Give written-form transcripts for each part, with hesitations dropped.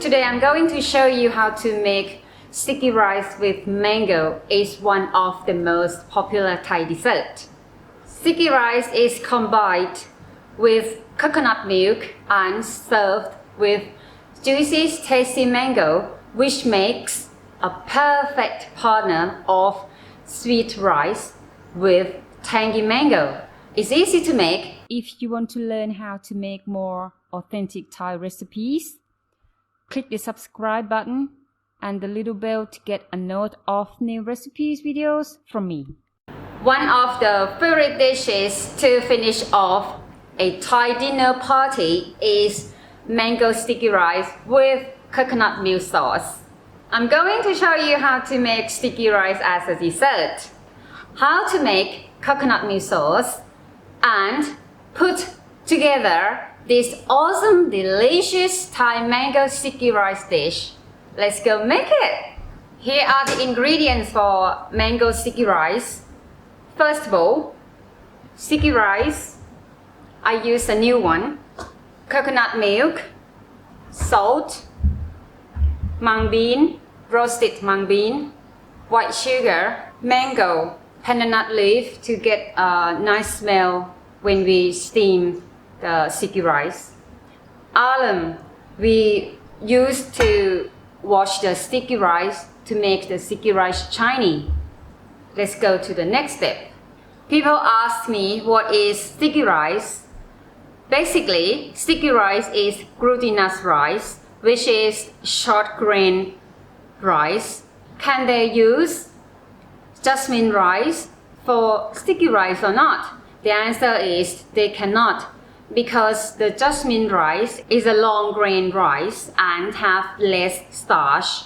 Today I'm going to show you how to make sticky rice with mango. It's one of the most popular Thai desserts. Sticky rice is combined with coconut milk and served with juicy, tasty mango, which makes a perfect partner of sweet rice with tangy mango. It's easy to make. If you want to learn how to make more authentic Thai recipes, click the subscribe button and the little bell to get a note of new recipes videos from me. One of the favorite dishes to finish off a Thai dinner party is mango sticky rice with coconut milk sauce. I'm going to show you how to make sticky rice as a dessert, how to make coconut milk sauce, and put together this awesome, delicious Thai mango sticky rice dish. Let's go make it! Here are the ingredients for mango sticky rice. First of all, sticky rice. I use a new one. Coconut milk, salt, mung bean, roasted mung bean, white sugar, mango, panda nut leaf to get a nice smell when we steam the sticky rice. Alum, we use to wash the sticky rice to make the sticky rice shiny. Let's go to the next step. People ask me what is sticky rice. Basically, sticky rice is glutinous rice, which is short grain rice. Can they use jasmine rice for sticky rice or not? The answer is they cannot, because the jasmine rice is a long grain rice and have less starch,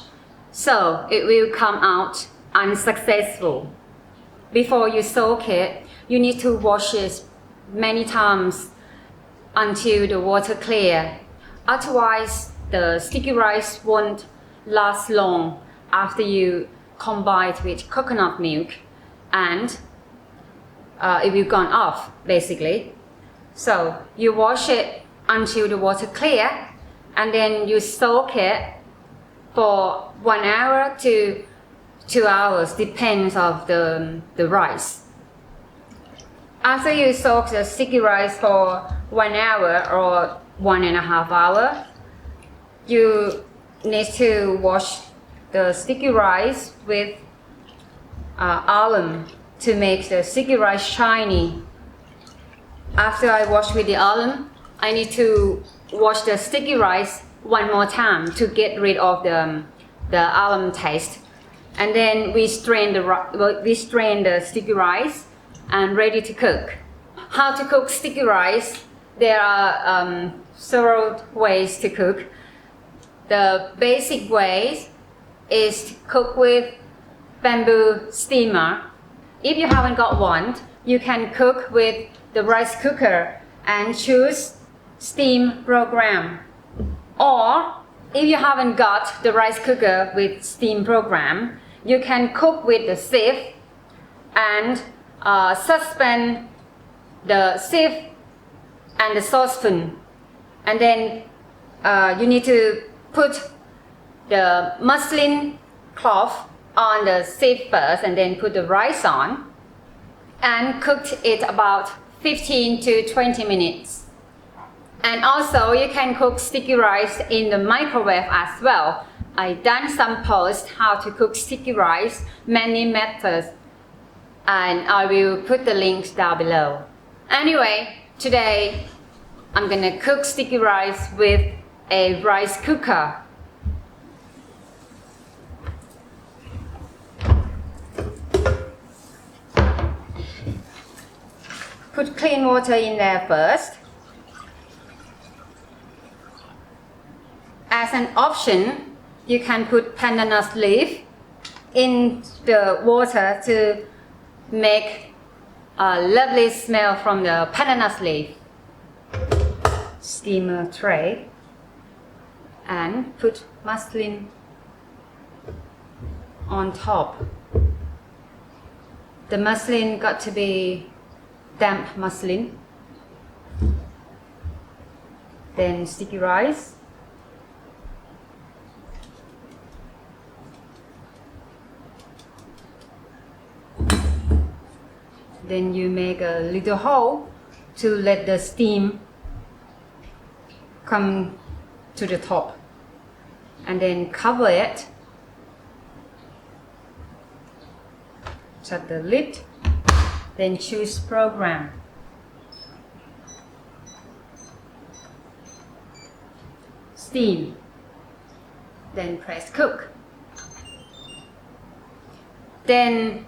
so it will come out unsuccessful. Before you soak it, you need to wash it many times until the water clear. Otherwise, the sticky rice won't last long after you combine it with coconut milk, and it will gone off basically. So you wash it until the water clear, and then you soak it for 1 hour to 2 hours, depends of the rice. After you soak the sticky rice for 1 hour or 1.5 hours, you need to wash the sticky rice with alum to make the sticky rice shiny. After I wash with the alum, I need to wash the sticky rice one more time to get rid of the alum taste. And then we strain the sticky rice and ready to cook. How to cook sticky rice? There are several ways to cook. The basic way is to cook with bamboo steamer. If you haven't got one, you can cook with the rice cooker and choose steam program. Or if you haven't got the rice cooker with steam program, you can cook with the sieve and suspend the sieve and the saucepan. And then you need to put the muslin cloth on the sieve first and then put the rice on and cooked it about 15 to 20 minutes. And also you can cook sticky rice in the microwave as well. I done some posts how to cook sticky rice, many methods, and I will put the links down below. Anyway, today I'm gonna cook sticky rice with a rice cooker. Put clean water in there first. As an option, you can put pandanus leaf in the water to make a lovely smell from the pandanus leaf. Steamer tray and put muslin on top. The muslin got to be damp muslin. Then sticky rice. Then you make a little hole to let the steam come to the top. And then cover it. Shut the lid. Then choose program. Steam. Then press cook. Then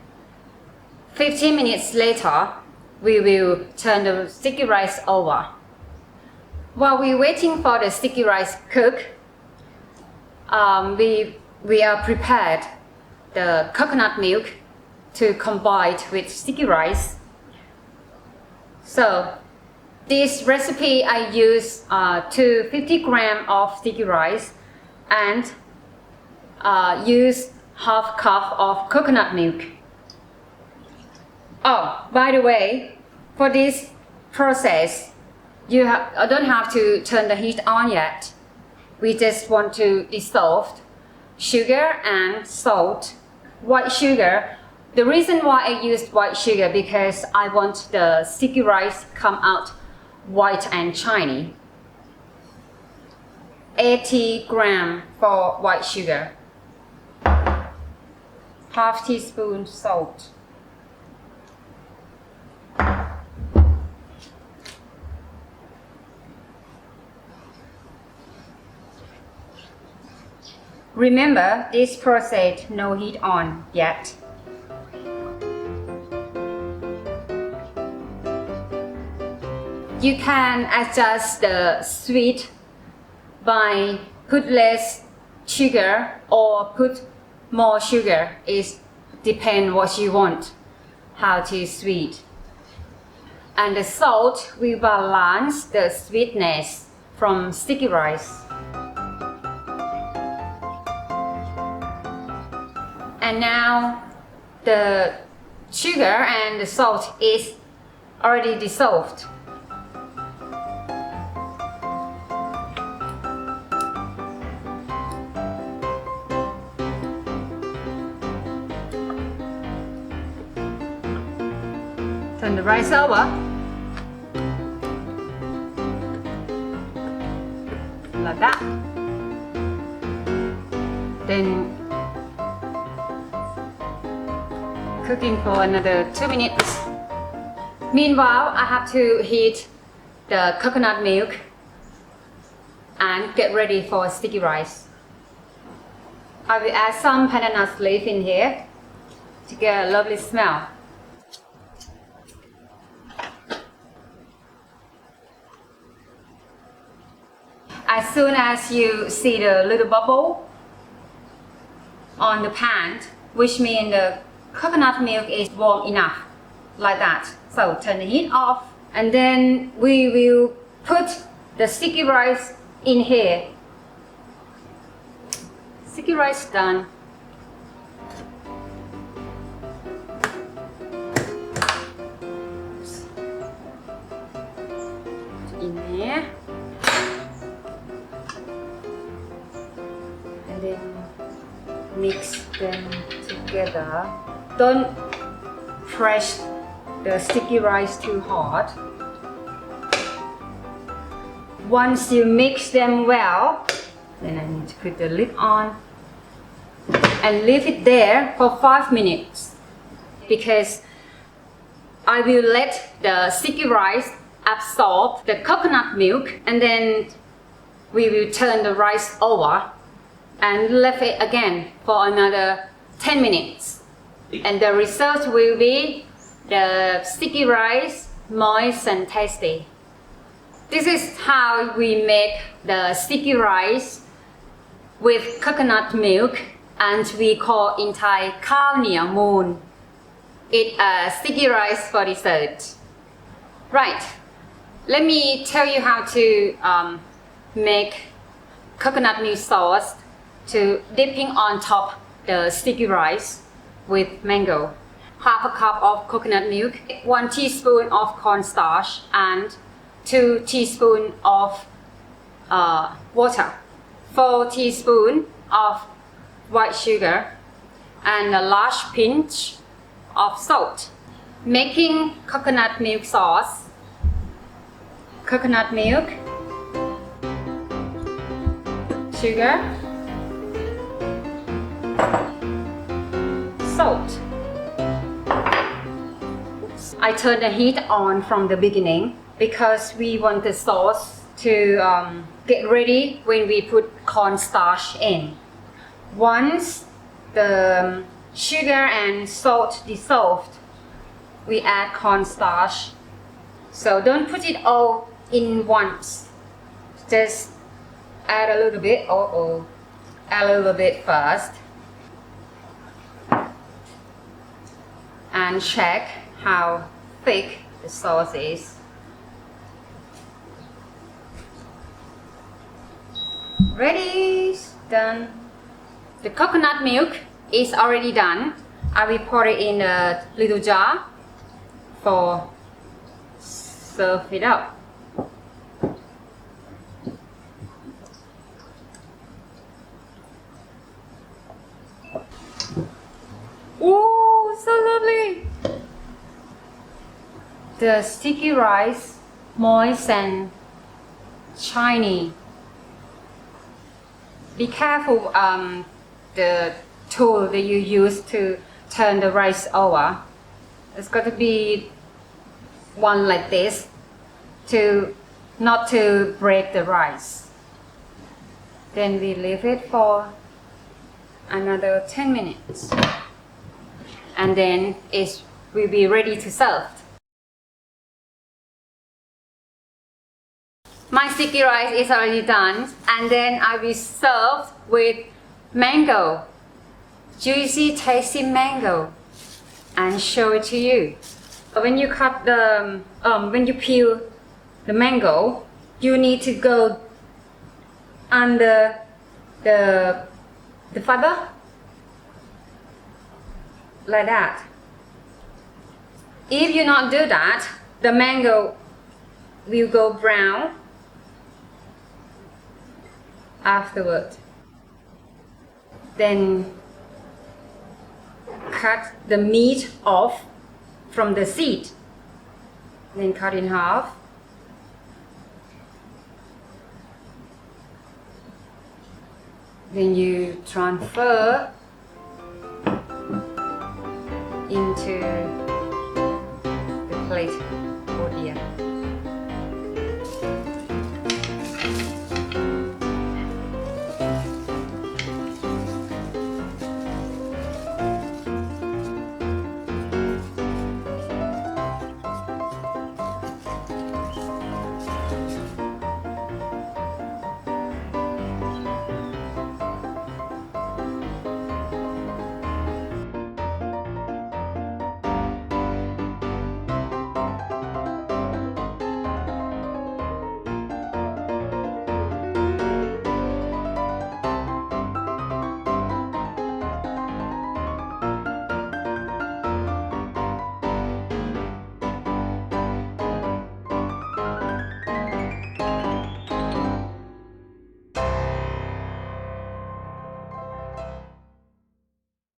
15 minutes later, we will turn the sticky rice over. While we're waiting for the sticky rice cook, we are prepared the coconut milk to combine with sticky rice. So this recipe I use 250 grams of sticky rice and use half cup of coconut milk. Oh, by the way, for this process, you don't have to turn the heat on yet. We just want to dissolve sugar and salt. White sugar. The reason why I used white sugar because I want the sticky rice come out white and shiny. 80 grams for white sugar. Half teaspoon salt. Remember, this process no heat on yet. You can adjust the sweet by put less sugar or put more sugar. It depends what you want, how to sweet. And the salt will balance the sweetness from sticky rice. And now the sugar and the salt is already dissolved. Turn the rice over. Like that. Then cooking for another 2 minutes. Meanwhile, I have to heat the coconut milk and get ready for sticky rice. I will add some banana leaf in here to get a lovely smell. As soon as you see the little bubble on the pan, which means the coconut milk is warm enough, like that. So turn the heat off, and then we will put the sticky rice in here. Sticky rice done. In here. And then mix them together. Don't press the sticky rice too hard. Once you mix them well, then I need to put the lid on and leave it there for 5 minutes because I will let the sticky rice absorb the coconut milk, and then we will turn the rice over and leave it again for another 10 minutes. And the result will be the sticky rice, moist and tasty. This is how we make the sticky rice with coconut milk, and we call in Thai khao niao moon. It's a sticky rice for dessert. Right, let me tell you how to make coconut milk sauce to dipping on top the sticky rice with mango. Half a cup of coconut milk, 1 teaspoon of cornstarch, and 2 teaspoons of water, 4 teaspoons of white sugar, and a large pinch of salt. making coconut milk sauce. Coconut milk, sugar, salt. I turn the heat on from the beginning because we want the sauce to get ready when we put cornstarch in. Once the sugar and salt dissolved, we add cornstarch. So don't put it all in once. Just add a little bit, add a little bit first. And check how thick the sauce is. Ready, done. The coconut milk is already done. I will pour it in a little jar for serve it up. Oh, so lovely! The sticky rice, moist and shiny. Be careful the tool that you use to turn the rice over. It's got to be one like this to not to break the rice. Then we leave it for another 10 minutes. And then it will be ready to serve. My sticky rice is already done, and then I will serve with mango, juicy, tasty mango, and show it to you. When you cut when you peel the mango, you need to go under the fiber, like that. If you not do that, the mango will go brown afterward. Then cut the meat off from the seed. Then cut in half. Then you transfer into the plate over here.